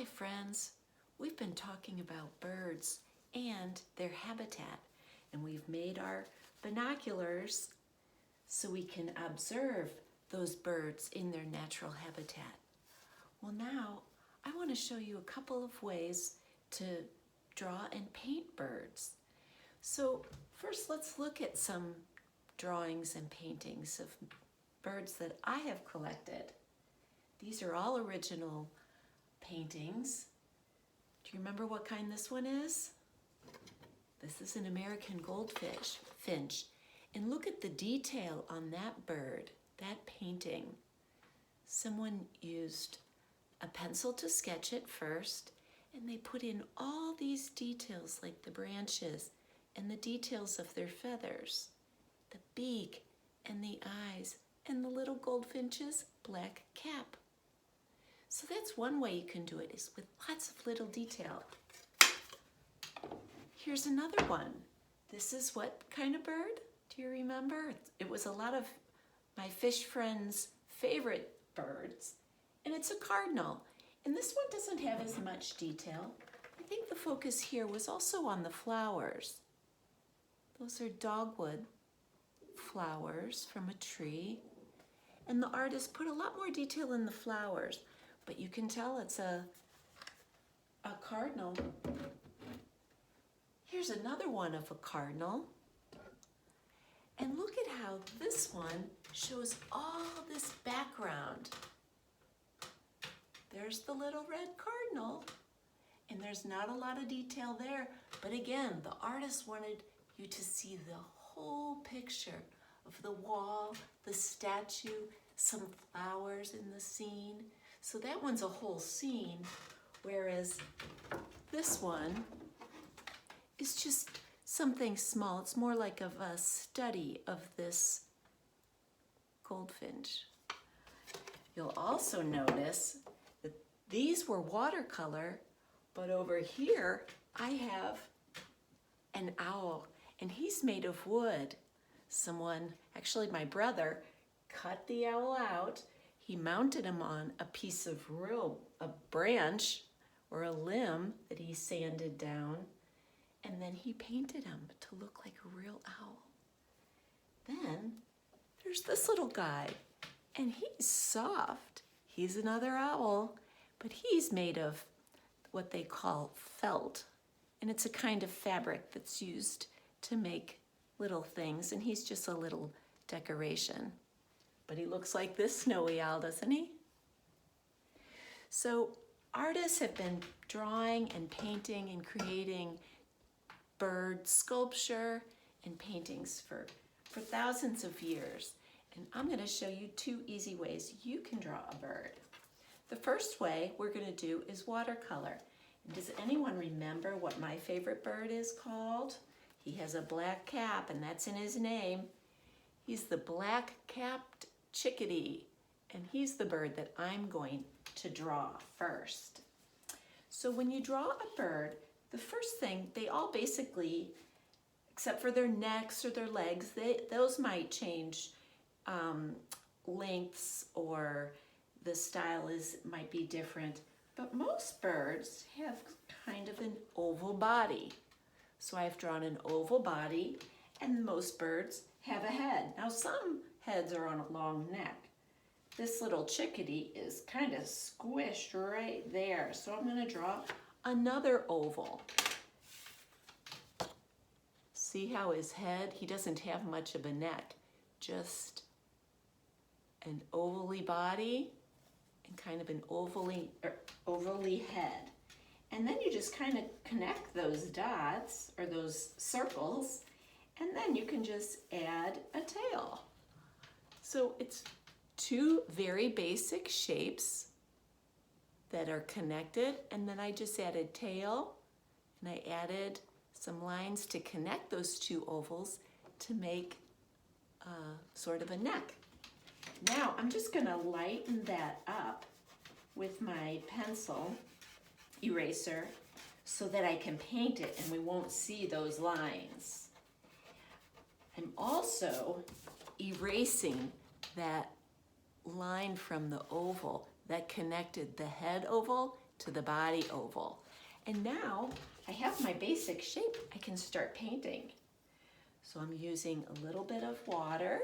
Hi friends, we've been talking about birds and their habitat, and we've made our binoculars so we can observe those birds in their natural habitat. Well, now I want to show you a couple of ways to draw and paint birds. So first let's look at some drawings and paintings of birds that I have collected. These are all original paintings. Do you remember what kind this one is? This is an American goldfinch. And look at the detail on that bird, that painting. Someone used a pencil to sketch it first, and they put in all these details like the branches and the details of their feathers, the beak and the eyes and the little goldfinch's black cap. So that's one way you can do it, is with lots of little detail. Here's another one. This is what kind of bird? Do you remember? It was a lot of my fish friends' favorite birds, and it's a cardinal. And this one doesn't have as much detail. I think the focus here was also on the flowers. Those are dogwood flowers from a tree. And the artist put a lot more detail in the flowers, but you can tell it's a cardinal. Here's another one of a cardinal. And look at how this one shows all this background. There's the little red cardinal, and there's not a lot of detail there. But again, the artist wanted you to see the whole picture of the wall, the statue, some flowers in the scene. So that one's a whole scene, whereas this one is just something small. It's more like of a study of this goldfinch. You'll also notice that these were watercolor, but over here I have an owl, and he's made of wood. Someone, actually my brother, cut the owl out. He mounted him on a piece of a branch or a limb that he sanded down, and then he painted him to look like a real owl. Then there's this little guy, and he's soft. He's another owl, but he's made of what they call felt, and it's a kind of fabric that's used to make little things, and he's just a little decoration. But he looks like this snowy owl, doesn't he? So artists have been drawing and painting and creating bird sculpture and paintings for thousands of years. And I'm going to show you two easy ways you can draw a bird. The first way we're going to do is watercolor. And does anyone remember what my favorite bird is called? He has a black cap, and that's in his name. He's the black-capped chickadee, and he's the bird that I'm going to draw first. So when you draw a bird, the first thing, they all basically, except for their necks or their legs, those might change lengths, or the style might be different, but most birds have kind of an oval body. So I've drawn an oval body, and most birds have a head. Now some heads are on a long neck. This little chickadee is kind of squished right there. So I'm going to draw another oval. See how his head, he doesn't have much of a neck, just an ovally body and kind of an ovally head. And then you just kind of connect those dots or those circles, and then you can just add a tail. So it's two very basic shapes that are connected, and then I just added tail, and I added some lines to connect those two ovals to make sort of a neck. Now I'm just going to lighten that up with my pencil eraser so that I can paint it and we won't see those lines. I'm also erasing that line from the oval that connected the head oval to the body oval. And now I have my basic shape. I can start painting. So I'm using a little bit of water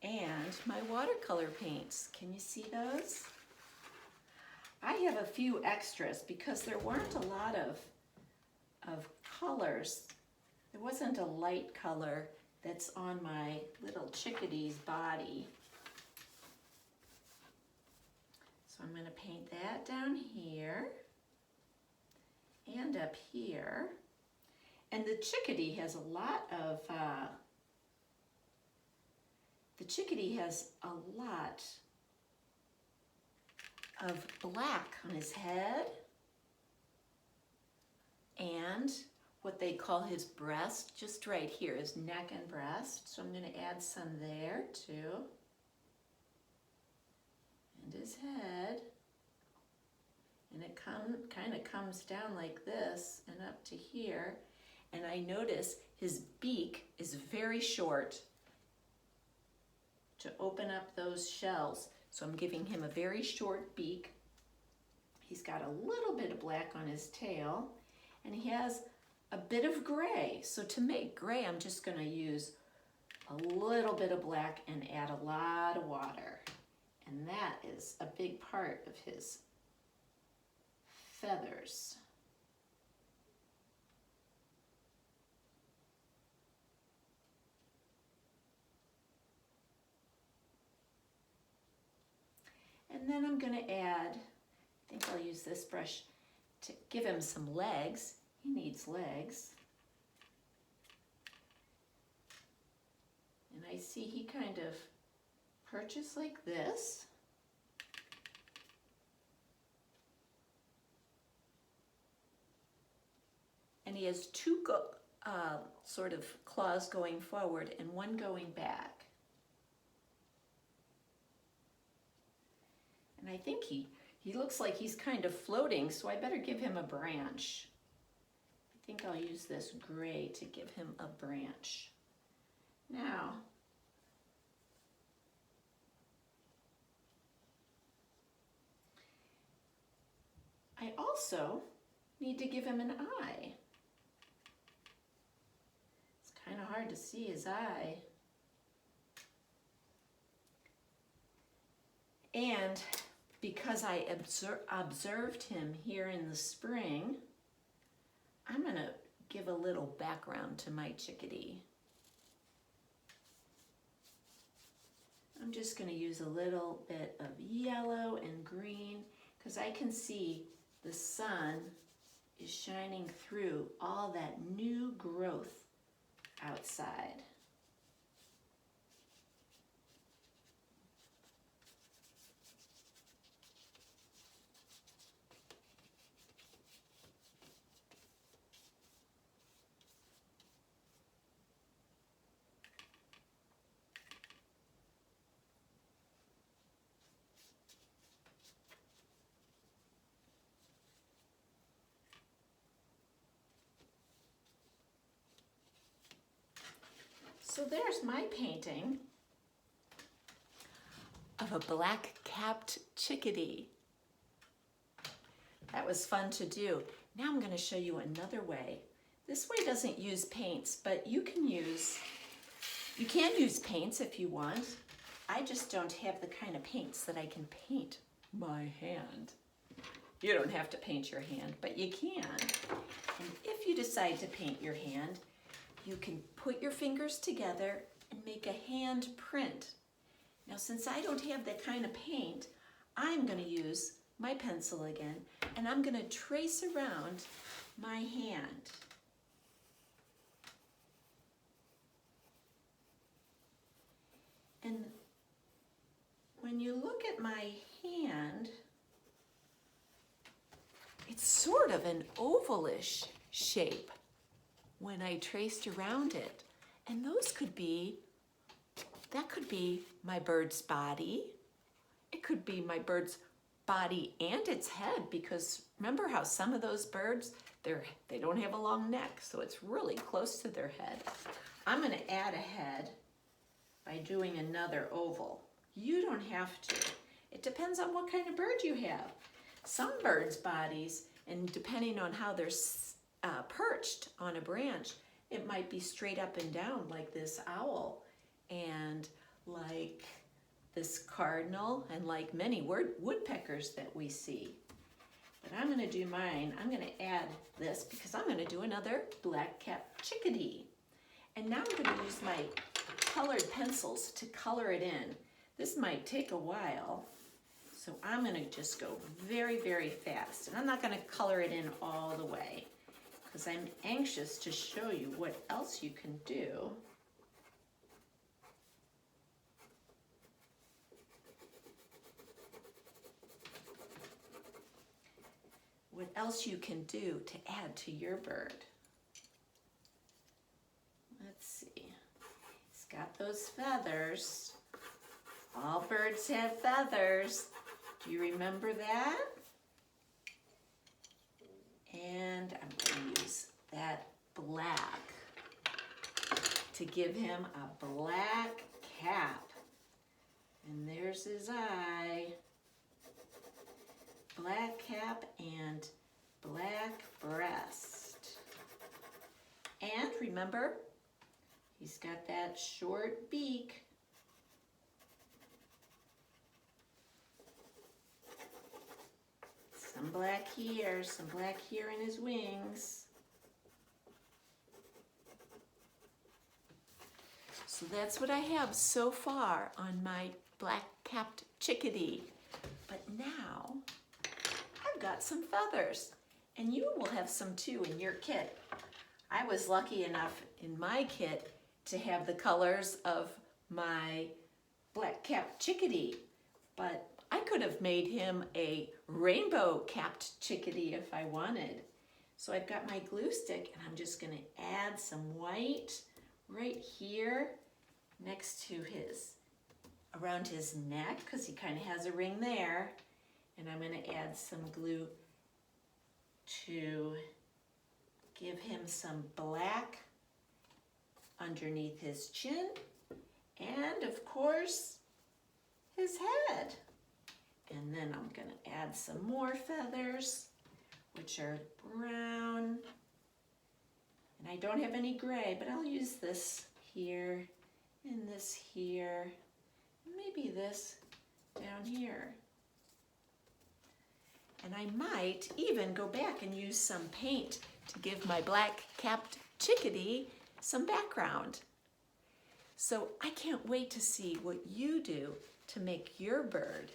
and my watercolor paints. Can you see those? I have a few extras because there weren't a lot of colors. There wasn't a light color that's on my little chickadee's body. So I'm going to paint that down here and up here. And the chickadee has a lot of, black on his head and what they call his breast, just right here, his neck and breast. So I'm going to add some there too. And his head. And it kind of comes down like this and up to here. And I notice his beak is very short to open up those shells. So I'm giving him a very short beak. He's got a little bit of black on his tail, and he has a bit of gray. So to make gray, I'm just going to use a little bit of black and add a lot of water. And that is a big part of his feathers. And then I'm going to add, I think I'll use this brush to give him some legs. He needs legs. And I see he kind of perches like this. And he has two sort of claws going forward and one going back. And I think he looks like he's kind of floating, so I better give him a branch. I think I'll use this gray to give him a branch. Now, I also need to give him an eye. It's kind of hard to see his eye. And because I observed him here in the spring, I'm going to give a little background to my chickadee. I'm just going to use a little bit of yellow and green because I can see the sun is shining through all that new growth outside. So there's my painting of a black-capped chickadee. That was fun to do. Now I'm going to show you another way. This way doesn't use paints, but you can use paints if you want. I just don't have the kind of paints that I can paint my hand. You don't have to paint your hand, but you can. And if you decide to paint your hand, you can put your fingers together and make a hand print. Now, since I don't have that kind of paint, I'm going to use my pencil again, and I'm going to trace around my hand. And when you look at my hand, it's sort of an ovalish shape when I traced around it. And that could be my bird's body. It could be my bird's body and its head, because remember how some of those birds, they don't have a long neck, so it's really close to their head. I'm going to add a head by doing another oval. You don't have to. It depends on what kind of bird you have. Some birds' bodies, and depending on how they're perched on a branch, it might be straight up and down like this owl and like this cardinal and like many woodpeckers that we see. But I'm going to do mine. I'm going to add this because I'm going to do another black-capped chickadee. And now I'm going to use my colored pencils to color it in. This might take a while, so I'm going to just go very, very fast. And I'm not going to color it in all the way because I'm anxious to show you what else you can do. What else you can do to add to your bird. Let's see. He's got those feathers. All birds have feathers. Do you remember that? And I'm going to use that black to give him a black cap. And there's his eye. Black cap and black breast. And remember, he's got that short beak. Some black here in his wings. So that's what I have so far on my black-capped chickadee. But now, I've got some feathers, and you will have some too in your kit. I was lucky enough in my kit to have the colors of my black-capped chickadee, but I could have made him a rainbow-capped chickadee if I wanted. So I've got my glue stick, and I'm just going to add some white right here next to around his neck, because he kind of has a ring there. And I'm going to add some glue to give him some black underneath his chin, and of course, his head. And then I'm going to add some more feathers, which are brown. And I don't have any gray, but I'll use this here, and this here, and maybe this down here. And I might even go back and use some paint to give my black-capped chickadee some background. So I can't wait to see what you do to make your bird.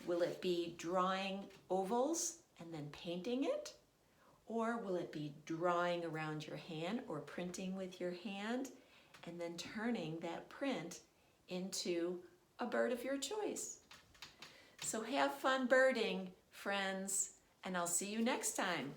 Will it be drawing ovals and then painting it? Or will it be drawing around your hand or printing with your hand and then turning that print into a bird of your choice? So have fun birding, friends, and I'll see you next time.